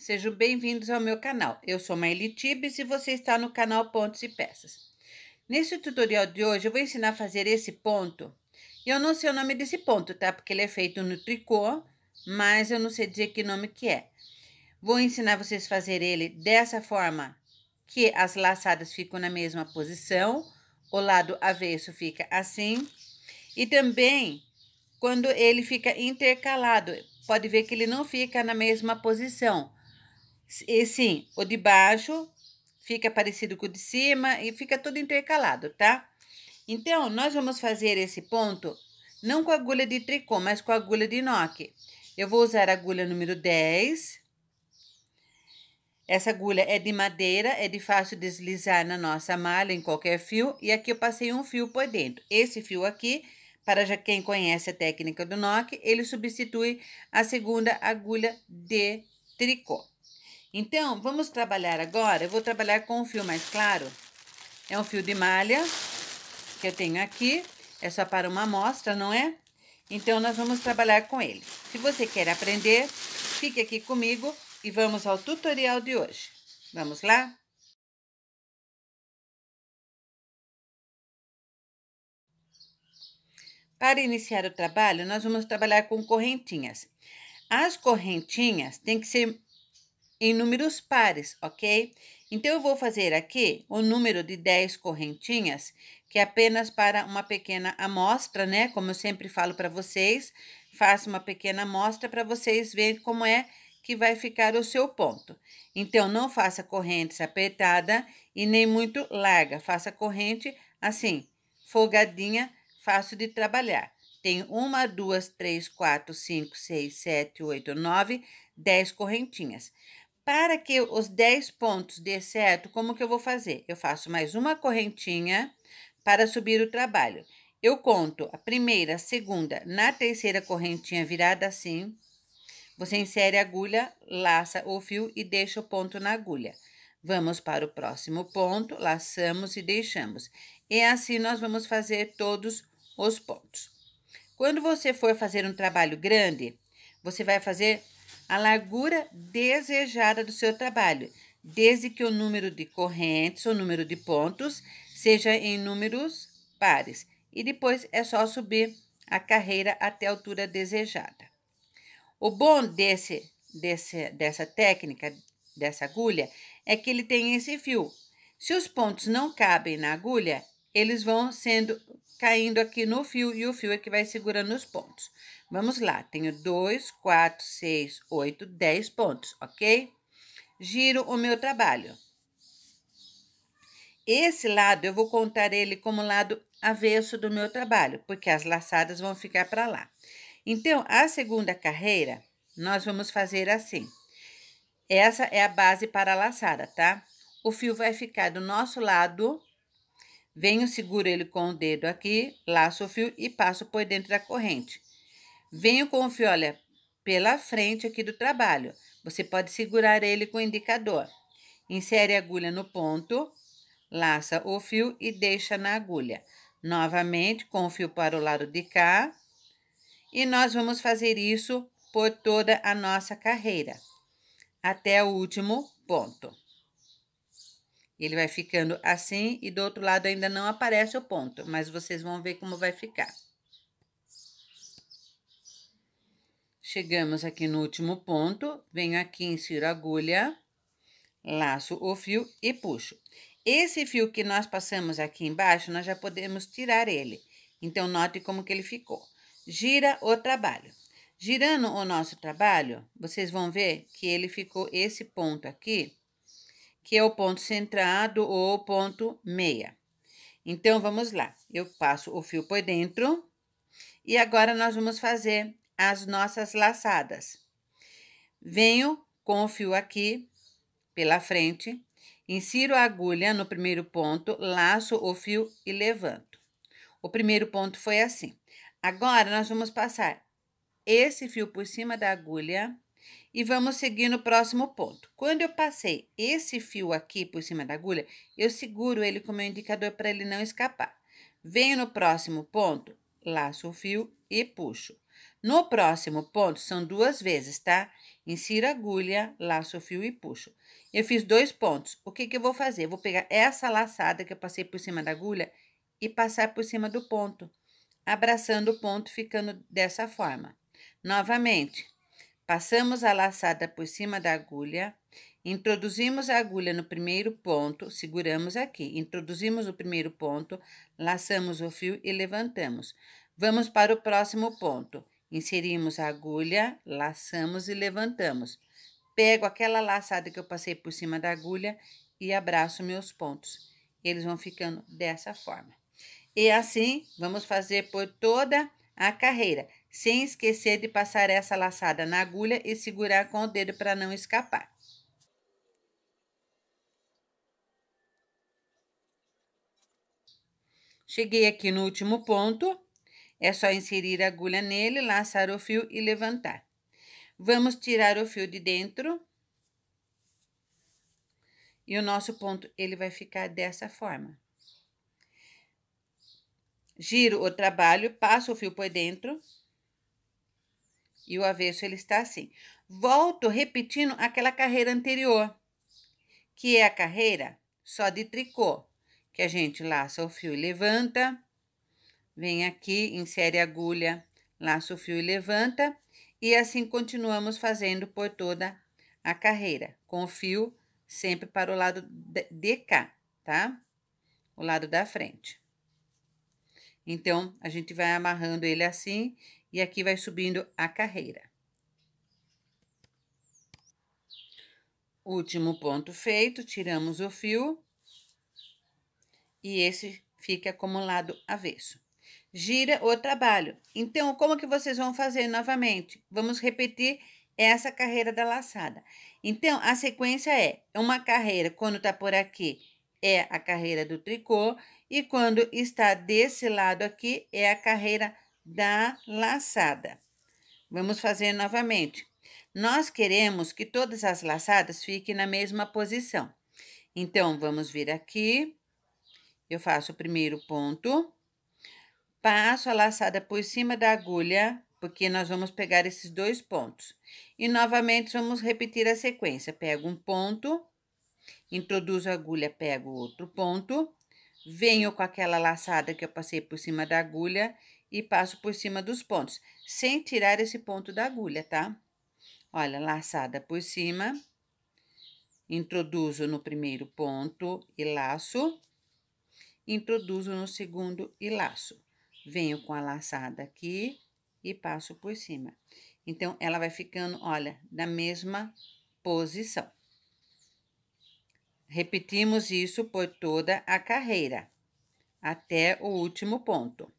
sejam bem-vindos ao meu canal. Eu sou Maeli Tibes e você está no canal Pontos e Peças. Nesse tutorial de hoje eu vou ensinar a fazer esse ponto. Eu não sei o nome desse ponto, tá? Porque ele é feito no tricô, mas eu não sei dizer que nome que é. Vou ensinar vocês a fazer ele dessa forma que as laçadas ficam na mesma posição, o lado avesso fica assim, e também quando ele fica intercalado, pode ver que ele não fica na mesma posição. E sim, o de baixo fica parecido com o de cima e fica tudo intercalado, tá? Então, nós vamos fazer esse ponto não com agulha de tricô, mas com agulha de noque. Eu vou usar a agulha número 10. Essa agulha é de madeira, é de fácil deslizar na nossa malha, em qualquer fio. E aqui eu passei um fio por dentro. Esse fio aqui, para já quem conhece a técnica do noque, ele substitui a segunda agulha de tricô. Então, vamos trabalhar agora. Eu vou trabalhar com um fio mais claro. É um fio de malha que eu tenho aqui. É só para uma amostra, não é? Então, nós vamos trabalhar com ele. Se você quer aprender, fique aqui comigo e vamos ao tutorial de hoje. Vamos lá? Para iniciar o trabalho, nós vamos trabalhar com correntinhas. As correntinhas têm que ser em números pares, ok? Então, eu vou fazer aqui o número de 10 correntinhas, que é apenas para uma pequena amostra, né? Como eu sempre falo para vocês, faça uma pequena amostra para vocês verem como é que vai ficar o seu ponto. Então, não faça correntes apertada e nem muito larga, faça corrente assim, folgadinha, fácil de trabalhar. Tem 1, 2, 3, 4, 5, 6, 7, 8, 9, 10 correntinhas. Para que os 10 pontos dê certo, como que eu vou fazer? Eu faço mais uma correntinha para subir o trabalho. Eu conto a primeira, a segunda, na terceira correntinha virada assim. Você insere a agulha, laça o fio e deixa o ponto na agulha. Vamos para o próximo ponto, laçamos e deixamos. E assim nós vamos fazer todos os pontos. Quando você for fazer um trabalho grande, você vai fazer a largura desejada do seu trabalho, desde que o número de correntes, o número de pontos, seja em números pares. E depois é só subir a carreira até a altura desejada. O bom dessa técnica, dessa agulha, é que ele tem esse fio. Se os pontos não cabem na agulha, eles vão caindo aqui no fio e o fio é que vai segurando os pontos. Vamos lá, tenho 2, 4, 6, 8, 10 pontos, ok? Giro o meu trabalho. Esse lado eu vou contar ele como lado avesso do meu trabalho, porque as laçadas vão ficar para lá. Então, a segunda carreira, nós vamos fazer assim. Essa é a base para a laçada, tá? O fio vai ficar do nosso lado. Venho, seguro ele com o dedo aqui, laço o fio e passo por dentro da corrente. Venho com o fio, olha, pela frente aqui do trabalho. Você pode segurar ele com o indicador. Insere a agulha no ponto, laça o fio e deixa na agulha. Novamente, com o fio para o lado de cá. E nós vamos fazer isso por toda a nossa carreira, até o último ponto. Ele vai ficando assim e do outro lado ainda não aparece o ponto, mas vocês vão ver como vai ficar. Chegamos aqui no último ponto, venho aqui, insiro a agulha, laço o fio e puxo. Esse fio que nós passamos aqui embaixo, nós já podemos tirar ele. Então, note como que ele ficou. Gira o trabalho. Girando o nosso trabalho, vocês vão ver que ele ficou esse ponto aqui, que é o ponto centrado ou ponto meia. Então, vamos lá. Eu passo o fio por dentro e agora nós vamos fazer as nossas laçadas. Venho com o fio aqui pela frente, insiro a agulha no primeiro ponto, laço o fio e levanto. O primeiro ponto foi assim. Agora, nós vamos passar esse fio por cima da agulha e vamos seguir no próximo ponto. Quando eu passei esse fio aqui por cima da agulha, eu seguro ele com o meu indicador para ele não escapar. Venho no próximo ponto, laço o fio e puxo. No próximo ponto, são 2 vezes, tá? Insiro a agulha, laço o fio e puxo. Eu fiz 2 pontos. O que que eu vou fazer? Vou pegar essa laçada que eu passei por cima da agulha e passar por cima do ponto, abraçando o ponto, ficando dessa forma. Novamente, passamos a laçada por cima da agulha, introduzimos a agulha no primeiro ponto, seguramos aqui, introduzimos o primeiro ponto, laçamos o fio e levantamos. Vamos para o próximo ponto. Inserimos a agulha, laçamos e levantamos. Pego aquela laçada que eu passei por cima da agulha e abraço meus pontos. Eles vão ficando dessa forma. E assim, vamos fazer por toda a carreira, sem esquecer de passar essa laçada na agulha e segurar com o dedo para não escapar. Cheguei aqui no último ponto, é só inserir a agulha nele, laçar o fio e levantar. Vamos tirar o fio de dentro. E o nosso ponto, ele vai ficar dessa forma. Giro o trabalho, passo o fio por dentro. E o avesso, ele está assim. Volto repetindo aquela carreira anterior, que é a carreira só de tricô, que a gente laça o fio e levanta, vem aqui, insere a agulha, laça o fio e levanta, e assim continuamos fazendo por toda a carreira, com o fio sempre para o lado de cá, tá? O lado da frente. Então, a gente vai amarrando ele assim, e aqui vai subindo a carreira. Último ponto feito, tiramos o fio. E esse fica como lado avesso. Gira o trabalho. Então, como que vocês vão fazer novamente? Vamos repetir essa carreira da laçada. Então, a sequência é uma carreira, quando tá por aqui, é a carreira do tricô, e quando está desse lado aqui, é a carreira da laçada. Vamos fazer novamente. Nós queremos que todas as laçadas fiquem na mesma posição. Então, vamos vir aqui. Eu faço o primeiro ponto, passo a laçada por cima da agulha, porque nós vamos pegar esses 2 pontos. E novamente vamos repetir a sequência. Pego um ponto, introduzo a agulha, pego outro ponto, venho com aquela laçada que eu passei por cima da agulha e passo por cima dos pontos, sem tirar esse ponto da agulha, tá? Olha, laçada por cima, introduzo no primeiro ponto e laço. Introduzo no segundo e laço. Venho com a laçada aqui e passo por cima. Então, ela vai ficando, olha, na mesma posição. Repetimos isso por toda a carreira, até o último ponto.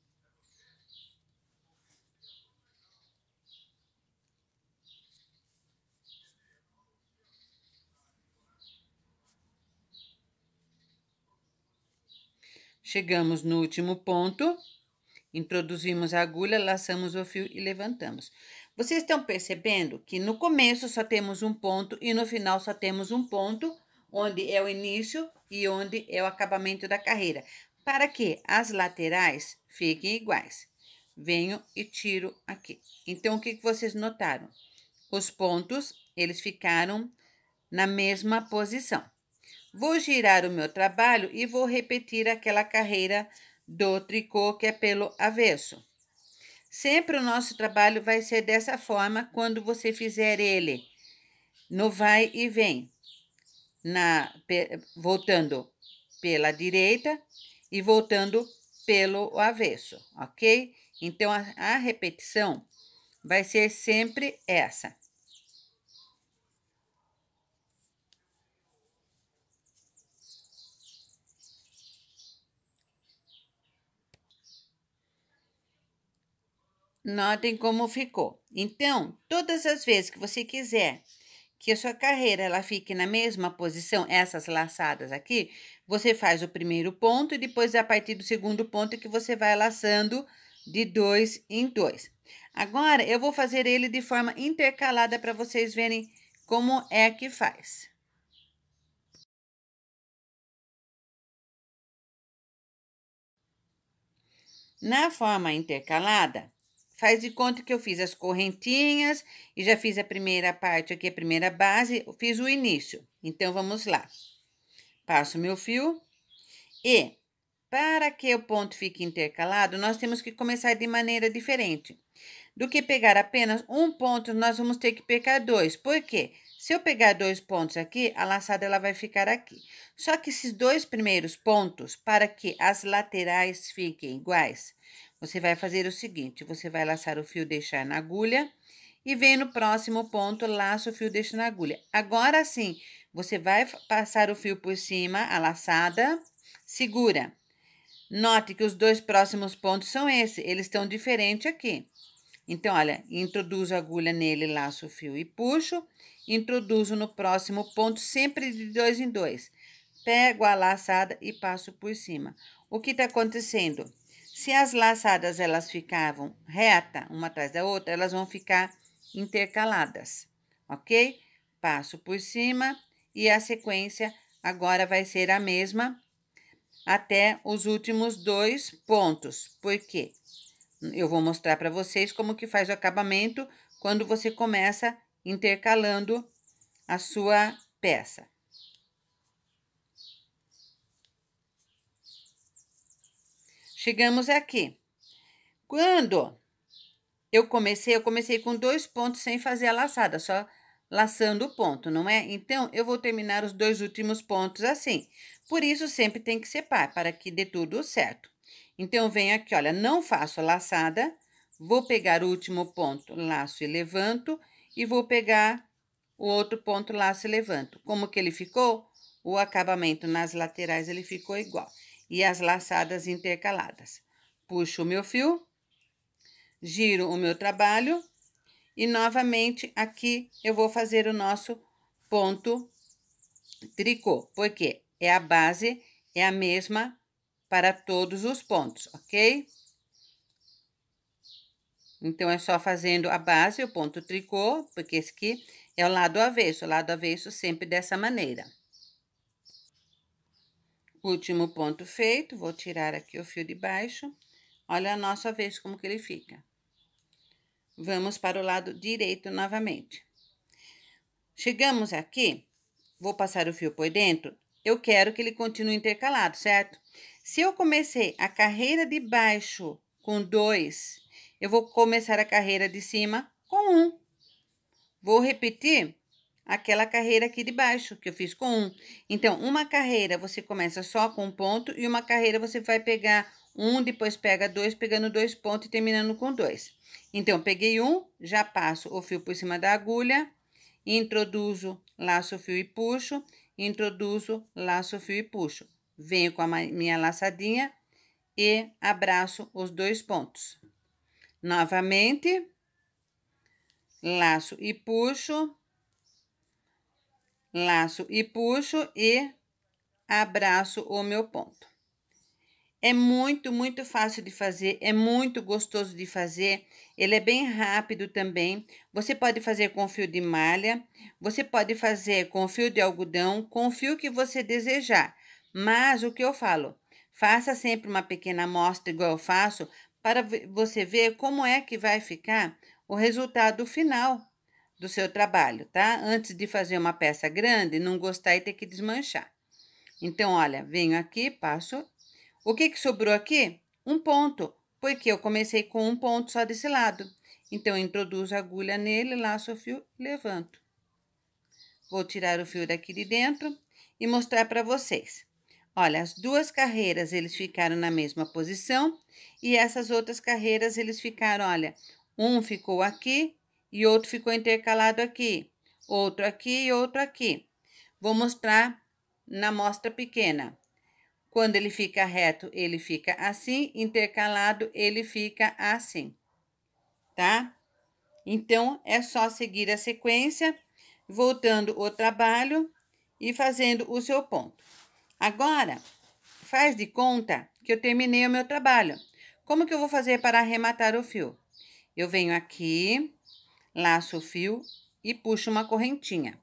Chegamos no último ponto, introduzimos a agulha, laçamos o fio e levantamos. Vocês estão percebendo que no começo só temos um ponto e no final só temos um ponto, onde é o início e onde é o acabamento da carreira, para que as laterais fiquem iguais. Venho e tiro aqui. Então, o que vocês notaram? Os pontos, eles ficaram na mesma posição. Vou girar o meu trabalho e vou repetir aquela carreira do tricô que é pelo avesso. Sempre o nosso trabalho vai ser dessa forma quando você fizer ele no vai e vem, voltando pela direita e voltando pelo avesso, ok? Então, a repetição vai ser sempre essa. Notem como ficou. Então, todas as vezes que você quiser que a sua carreira ela fique na mesma posição, essas laçadas aqui, você faz o primeiro ponto e depois a partir do segundo ponto que você vai laçando de 2 em 2. Agora, eu vou fazer ele de forma intercalada para vocês verem como é que faz. Na forma intercalada, faz de conta que eu fiz as correntinhas e já fiz a primeira parte aqui, a primeira base, eu fiz o início. Então, vamos lá. Passo meu fio e, para que o ponto fique intercalado, nós temos que começar de maneira diferente. Do que pegar apenas um ponto, nós vamos ter que pegar dois. Por quê? Se eu pegar 2 pontos aqui, a laçada ela vai ficar aqui. Só que esses 2 primeiros pontos, para que as laterais fiquem iguais, você vai fazer o seguinte, você vai laçar o fio, deixar na agulha, e vem no próximo ponto, laça o fio, deixa na agulha. Agora sim, você vai passar o fio por cima, a laçada, segura. Note que os 2 próximos pontos são esses, eles estão diferentes aqui. Então, olha, introduzo a agulha nele, laço o fio e puxo. Introduzo no próximo ponto, sempre de 2 em 2. Pego a laçada e passo por cima. O que está acontecendo? Se as laçadas, elas ficavam reta, uma atrás da outra, elas vão ficar intercaladas, ok? Passo por cima e a sequência agora vai ser a mesma até os últimos 2 pontos. Por quê? Eu vou mostrar para vocês como que faz o acabamento quando você começa intercalando a sua peça. Chegamos aqui. Quando eu comecei com 2 pontos sem fazer a laçada, só laçando o ponto, não é? Então, eu vou terminar os 2 últimos pontos assim. Por isso, sempre tem que ser par, para que dê tudo certo. Então, eu venho aqui, olha, não faço a laçada, vou pegar o último ponto, laço e levanto, e vou pegar o outro ponto, laço e levanto. Como que ele ficou? O acabamento nas laterais, ele ficou igual. E as laçadas intercaladas. Puxo o meu fio, giro o meu trabalho e novamente aqui eu vou fazer o nosso ponto tricô, porque a base é a mesma para todos os pontos, ok? Então, é só fazendo a base, o ponto tricô, porque esse aqui é o lado avesso sempre dessa maneira. Último ponto feito, vou tirar aqui o fio de baixo. Olha o nosso avesso como que ele fica. Vamos para o lado direito novamente. Chegamos aqui, vou passar o fio por dentro, eu quero que ele continue intercalado, certo? Se eu comecei a carreira de baixo com 2, eu vou começar a carreira de cima com 1. Vou repetir aquela carreira aqui de baixo que eu fiz com 1. Então, uma carreira você começa só com um ponto e uma carreira você vai pegar 1, depois pega 2, pegando 2 pontos e terminando com 2. Então, peguei 1, já passo o fio por cima da agulha, introduzo, laço o fio e puxo, introduzo, laço o fio e puxo. Venho com a minha laçadinha e abraço os 2 pontos. Novamente, laço e puxo e abraço o meu ponto. É muito, muito fácil de fazer, é muito gostoso de fazer, ele é bem rápido também. Você pode fazer com fio de malha, você pode fazer com fio de algodão, com o fio que você desejar. Mas o que eu falo, faça sempre uma pequena amostra igual eu faço, para você ver como é que vai ficar o resultado final do seu trabalho, tá? Antes de fazer uma peça grande, não gostar e ter que desmanchar. Então, olha, venho aqui, passo. O que sobrou aqui? Um ponto, porque eu comecei com um ponto só desse lado. Então, introduzo a agulha nele, laço o fio, levanto. Vou tirar o fio daqui de dentro e mostrar para vocês. Olha, as 2 carreiras, eles ficaram na mesma posição e essas outras carreiras, eles ficaram, olha, um ficou aqui e outro ficou intercalado aqui, outro aqui e outro aqui. Vou mostrar na amostra pequena. Quando ele fica reto, ele fica assim, intercalado, ele fica assim, tá? Então, é só seguir a sequência, voltando o trabalho e fazendo o seu ponto. Agora, faz de conta que eu terminei o meu trabalho. Como que eu vou fazer para arrematar o fio? Eu venho aqui, laço o fio e puxo uma correntinha.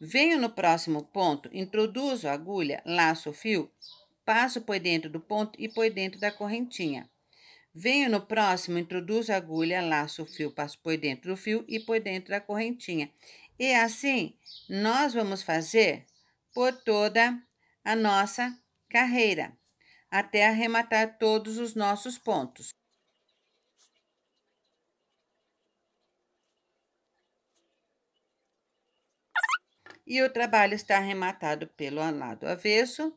Venho no próximo ponto, introduzo a agulha, laço o fio, passo por dentro do ponto e por dentro da correntinha. Venho no próximo, introduzo a agulha, laço o fio, passo por dentro do fio e por dentro da correntinha. E assim, nós vamos fazer por toda a nossa carreira, até arrematar todos os nossos pontos. E o trabalho está arrematado pelo lado avesso.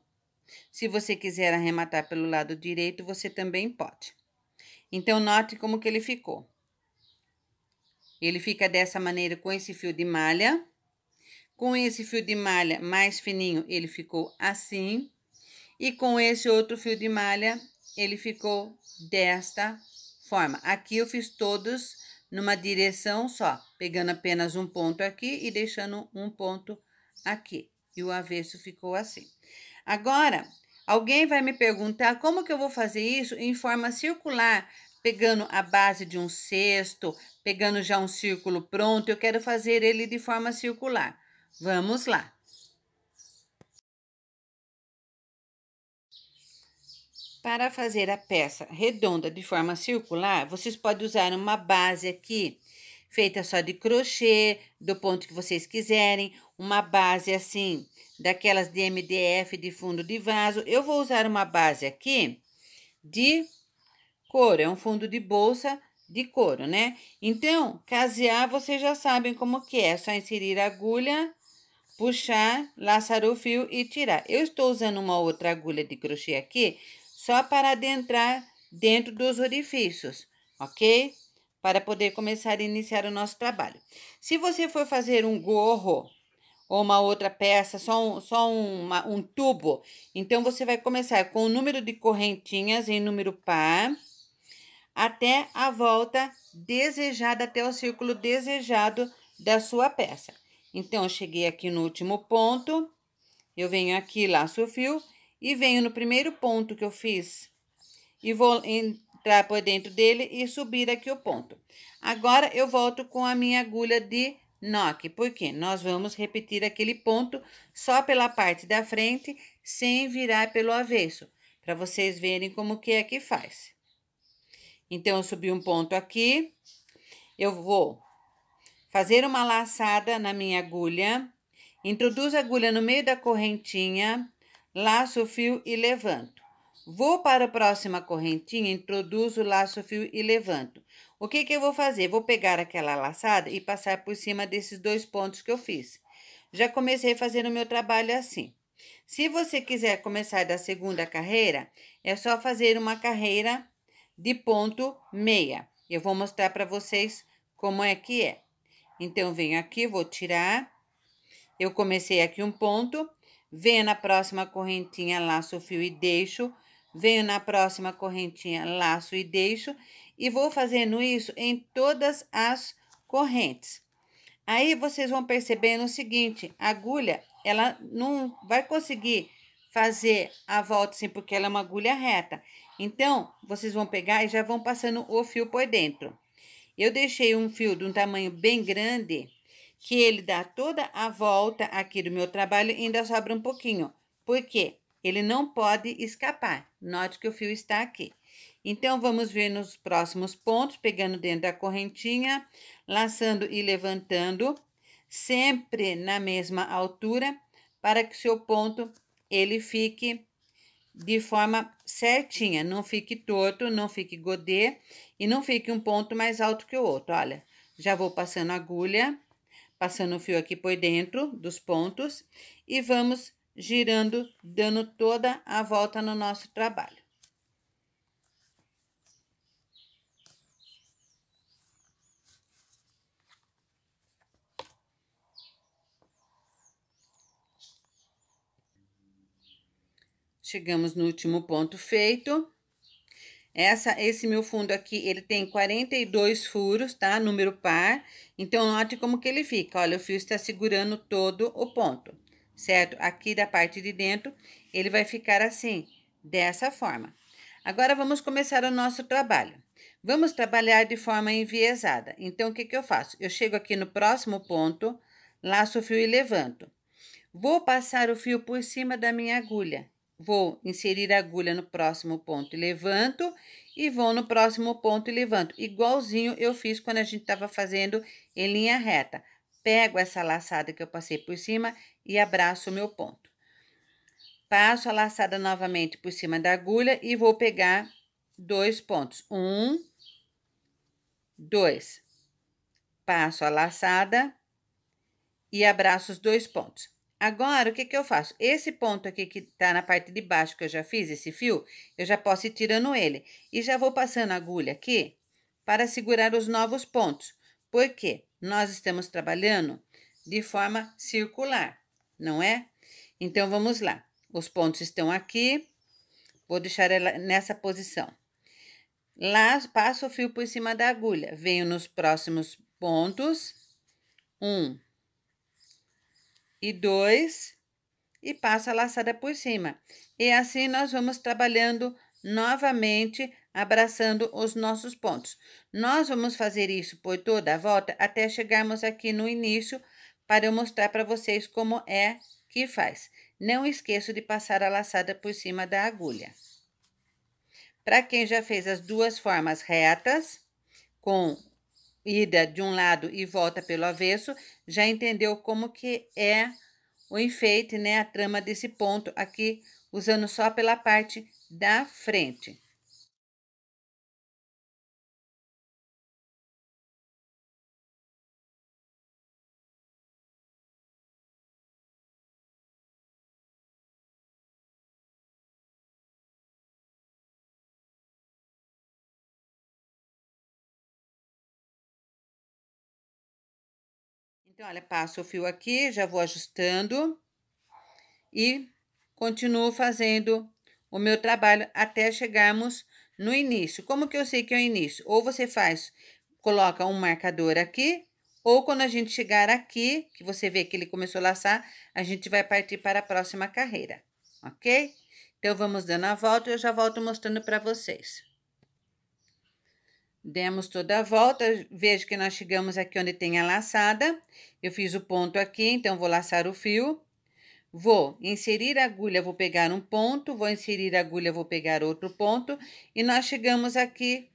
Se você quiser arrematar pelo lado direito, você também pode. Então, note como que ele ficou. Ele fica dessa maneira com esse fio de malha. Com esse fio de malha mais fininho, ele ficou assim. E com esse outro fio de malha, ele ficou desta forma. Aqui eu fiz todos numa direção só, pegando apenas um ponto aqui e deixando um ponto aqui. E o avesso ficou assim. Agora, alguém vai me perguntar como que eu vou fazer isso em forma circular, pegando a base de um cesto, pegando já um círculo pronto. Eu quero fazer ele de forma circular. Vamos lá. Para fazer a peça redonda de forma circular, vocês podem usar uma base aqui, feita só de crochê, do ponto que vocês quiserem, uma base assim, daquelas de MDF de fundo de vaso. Eu vou usar uma base aqui de couro, é um fundo de bolsa de couro, né? Então, casear, vocês já sabem como que é só inserir a agulha, puxar, laçar o fio e tirar. Eu estou usando uma outra agulha de crochê aqui, só para adentrar dentro dos orifícios, ok? Para poder começar a iniciar o nosso trabalho. Se você for fazer um gorro ou uma outra peça, um tubo, então você vai começar com o número de correntinhas em número par, até a volta desejada, até o círculo desejado da sua peça. Então, eu cheguei aqui no último ponto, eu venho aqui, laço o fio e venho no primeiro ponto que eu fiz e vou entrar por dentro dele e subir aqui o ponto. Agora, eu volto com a minha agulha de noque, porque nós vamos repetir aquele ponto só pela parte da frente, sem virar pelo avesso, para vocês verem como que é que faz. Então, eu subi um ponto aqui, eu vou fazer uma laçada na minha agulha, introduzo a agulha no meio da correntinha, laço o fio e levanto. Vou para a próxima correntinha, introduzo, laço o fio e levanto. O que que eu vou fazer? Vou pegar aquela laçada e passar por cima desses dois pontos que eu fiz. Já comecei fazendo o meu trabalho assim. Se você quiser começar da segunda carreira, é só fazer uma carreira de ponto meia. Eu vou mostrar para vocês como é que é. Então, eu venho aqui, vou tirar. Eu comecei aqui um ponto, venho na próxima correntinha, laço o fio e deixo. Venho na próxima correntinha, laço e deixo. E vou fazendo isso em todas as correntes. Aí, vocês vão percebendo o seguinte, a agulha, ela não vai conseguir fazer a volta assim, porque ela é uma agulha reta. Então, vocês vão pegar e já vão passando o fio por dentro. Eu deixei um fio de um tamanho bem grande, que ele dá toda a volta aqui do meu trabalho e ainda sobra um pouquinho. Por quê? Ele não pode escapar. Note que o fio está aqui. Então, vamos ver nos próximos pontos, pegando dentro da correntinha, laçando e levantando, sempre na mesma altura, para que o seu ponto, ele fique de forma certinha, não fique torto, não fique godê e não fique um ponto mais alto que o outro. Olha, já vou passando a agulha, passando o fio aqui por dentro dos pontos e vamos girando, dando toda a volta no nosso trabalho. Chegamos no último ponto feito. Esse meu fundo aqui, ele tem 42 furos, tá? Número par. Então, note como que ele fica. Olha, o fio está segurando todo o ponto, certo? Aqui da parte de dentro, ele vai ficar assim, dessa forma. Agora, vamos começar o nosso trabalho. Vamos trabalhar de forma enviesada. Então, o que que eu faço? Eu chego aqui no próximo ponto, laço o fio e levanto. Vou passar o fio por cima da minha agulha. vou inserir a agulha no próximo ponto e levanto, e vou no próximo ponto e levanto, igualzinho eu fiz quando a gente estava fazendo em linha reta. Pego essa laçada que eu passei por cima e abraço o meu ponto. Passo a laçada novamente por cima da agulha e vou pegar 2 pontos. 1, 2. Passo a laçada e abraço os 2 pontos. Agora, o que que eu faço? Esse ponto aqui que tá na parte de baixo que eu já fiz, esse fio, eu já posso ir tirando ele. E já vou passando a agulha aqui para segurar os novos pontos. Por quê? Nós estamos trabalhando de forma circular, não é? Então, vamos lá. Os pontos estão aqui. Vou deixar ela nessa posição. Lá, passo o fio por cima da agulha. Venho nos próximos pontos. 1 e 2. E passo a laçada por cima. E assim nós vamos trabalhando novamente, abraçando os nossos pontos. Nós vamos fazer isso por toda a volta até chegarmos aqui no início para eu mostrar para vocês como é que faz. Não esqueço de passar a laçada por cima da agulha. Para quem já fez as duas formas retas, com ida de um lado e volta pelo avesso, já entendeu como que é o enfeite, né, a trama desse ponto aqui, usando só pela parte da frente. Então, olha, passo o fio aqui, já vou ajustando e continuo fazendo o meu trabalho até chegarmos no início. Como que eu sei que é o início? Ou você coloca um marcador aqui, ou quando a gente chegar aqui, que você vê que ele começou a laçar, a gente vai partir para a próxima carreira, ok? Então, vamos dando a volta e eu já volto mostrando para vocês. Demos toda a volta, vejo que nós chegamos aqui onde tem a laçada. Eu fiz o ponto aqui, então vou laçar o fio. Vou inserir a agulha, vou pegar um ponto, vou inserir a agulha, vou pegar outro ponto. E nós chegamos aqui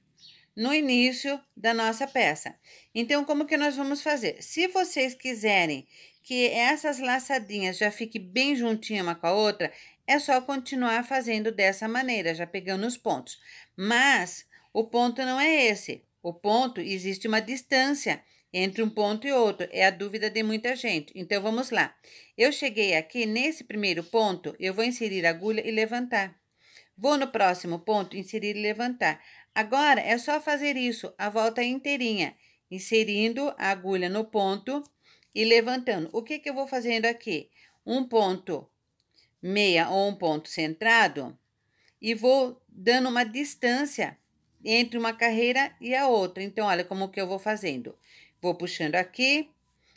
no início da nossa peça. Então, como que nós vamos fazer? Se vocês quiserem que essas laçadinhas já fiquem bem juntinha uma com a outra, é só continuar fazendo dessa maneira, já pegando os pontos. Mas o ponto não é esse. O ponto, existe uma distância entre um ponto e outro. É a dúvida de muita gente. Então, vamos lá. Eu cheguei aqui, nesse primeiro ponto, eu vou inserir a agulha e levantar. Vou no próximo ponto, inserir e levantar. Agora, é só fazer isso a volta inteirinha, inserindo a agulha no ponto e levantando. O que que eu vou fazendo aqui? Um ponto meia ou um ponto centrado e vou dando uma distância entre uma carreira e a outra. Então, olha como que eu vou fazendo. Vou puxando aqui.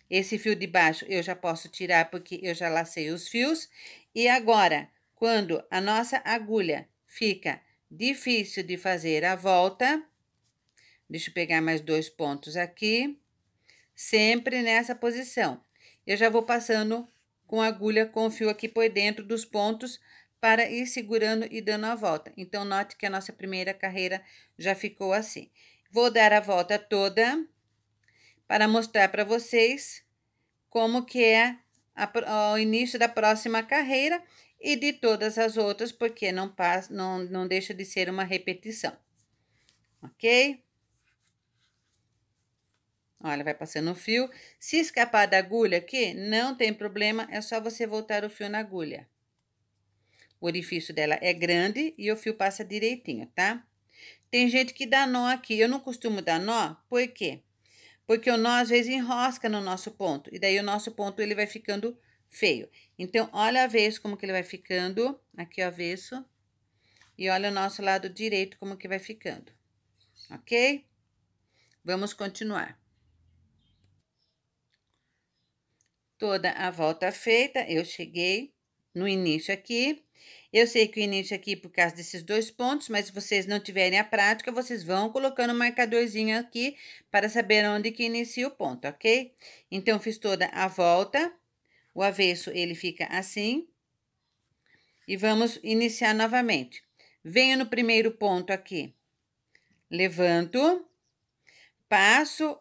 Esse fio de baixo eu já posso tirar porque eu já lacei os fios. E agora, quando a nossa agulha fica difícil de fazer a volta, deixa eu pegar mais 2 pontos aqui, sempre nessa posição. Eu já vou passando com a agulha com o fio aqui por dentro dos pontos para ir segurando e dando a volta. Então, note que a nossa primeira carreira já ficou assim. Vou dar a volta toda para mostrar para vocês como que é o início da próxima carreira e de todas as outras, porque não deixa de ser uma repetição, ok? Olha, vai passando o fio. Se escapar da agulha aqui, não tem problema, é só você voltar o fio na agulha. O orifício dela é grande e o fio passa direitinho, tá? Tem gente que dá nó aqui. Eu não costumo dar nó, por quê? Porque o nó às vezes enrosca no nosso ponto, e daí o nosso ponto ele vai ficando feio. Então, olha avesso como que ele vai ficando, aqui o avesso, e olha o nosso lado direito como que vai ficando, ok? Vamos continuar. Toda a volta feita, eu cheguei no início aqui. Eu sei que o início aqui por causa desses 2 pontos, mas se vocês não tiverem a prática, vocês vão colocando um marcadorzinho aqui para saber onde que inicia o ponto, ok? Então, fiz toda a volta. O avesso, ele fica assim. E vamos iniciar novamente. Venho no primeiro ponto aqui, levanto, passo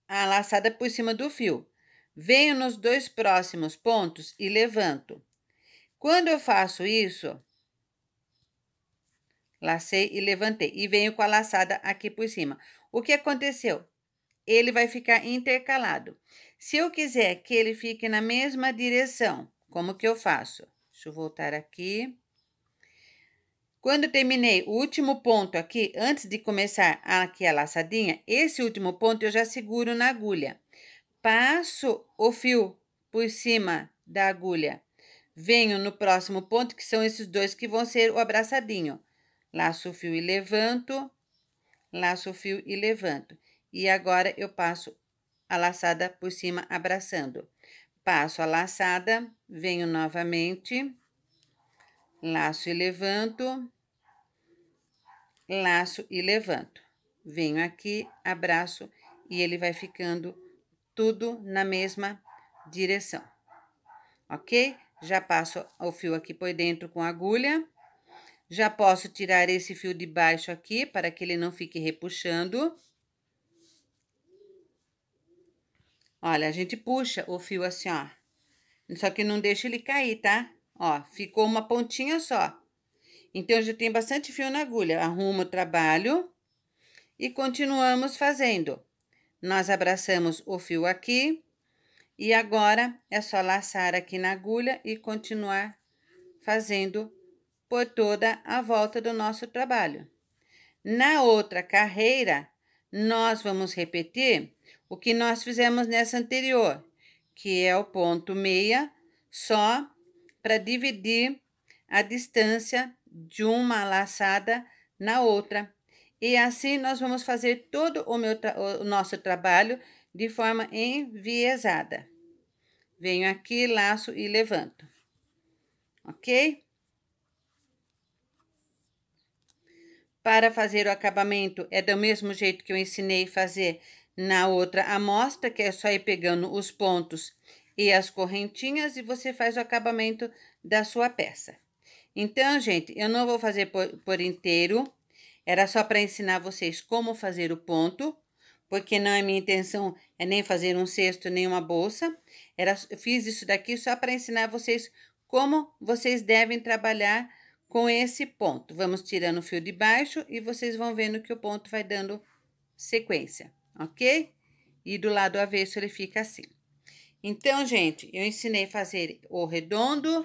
a laçada por cima do fio. Venho nos 2 próximos pontos e levanto. Quando eu faço isso, lacei e levantei e venho com a laçada aqui por cima. O que aconteceu? Ele vai ficar intercalado. Se eu quiser que ele fique na mesma direção, como que eu faço? Deixa eu voltar aqui. Quando eu terminei o último ponto aqui, antes de começar aqui a laçadinha, esse último ponto eu já seguro na agulha. Passo o fio por cima da agulha. Venho no próximo ponto, que são esses 2 que vão ser o abraçadinho. Laço o fio e levanto, laço o fio e levanto. E agora eu passo a laçada por cima, abraçando. Passo a laçada, venho novamente, laço e levanto, laço e levanto. Venho aqui, abraço e ele vai ficando tudo na mesma direção, ok? Já passo o fio aqui por dentro com a agulha. Já posso tirar esse fio de baixo aqui, para que ele não fique repuxando. Olha, a gente puxa o fio assim, ó. Só que não deixa ele cair, tá? Ó, ficou uma pontinha só. Então, já tem bastante fio na agulha. Arrumo o trabalho e continuamos fazendo. Nós abraçamos o fio aqui e agora é só laçar aqui na agulha e continuar fazendo por toda a volta do nosso trabalho. Na outra carreira, nós vamos repetir o que nós fizemos nessa anterior, que é o ponto meia, só para dividir a distância de uma laçada na outra. E assim nós vamos fazer todo o nosso trabalho de forma enviesada. Venho aqui, laço e levanto, ok? Para fazer o acabamento é do mesmo jeito que eu ensinei a fazer na outra amostra, que é só ir pegando os pontos e as correntinhas e você faz o acabamento da sua peça. Então, gente, eu não vou fazer por inteiro, era só para ensinar vocês como fazer o ponto, porque não é minha intenção é nem fazer um cesto nem uma bolsa. Eu fiz isso daqui só para ensinar vocês como vocês devem trabalhar com esse ponto. Vamos tirando o fio de baixo e vocês vão vendo que o ponto vai dando sequência, ok? E do lado avesso ele fica assim. Então, gente, eu ensinei a fazer o redondo,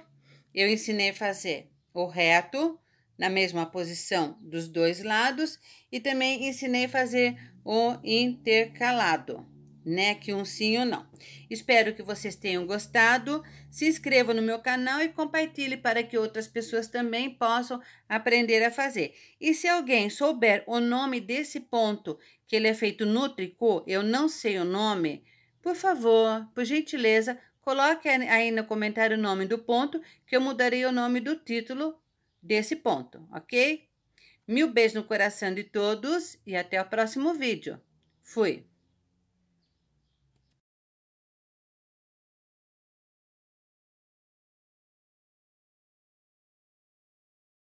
eu ensinei a fazer o reto, na mesma posição dos 2 lados, e também ensinei a fazer o intercalado, né? Que um sim ou não. Espero que vocês tenham gostado. Se inscreva no meu canal e compartilhe para que outras pessoas também possam aprender a fazer. E se alguém souber o nome desse ponto, que ele é feito no tricô, eu não sei o nome, por favor, por gentileza, coloque aí no comentário o nome do ponto, que eu mudarei o nome do título desse ponto, ok? Mil beijos no coração de todos e até o próximo vídeo. Fui!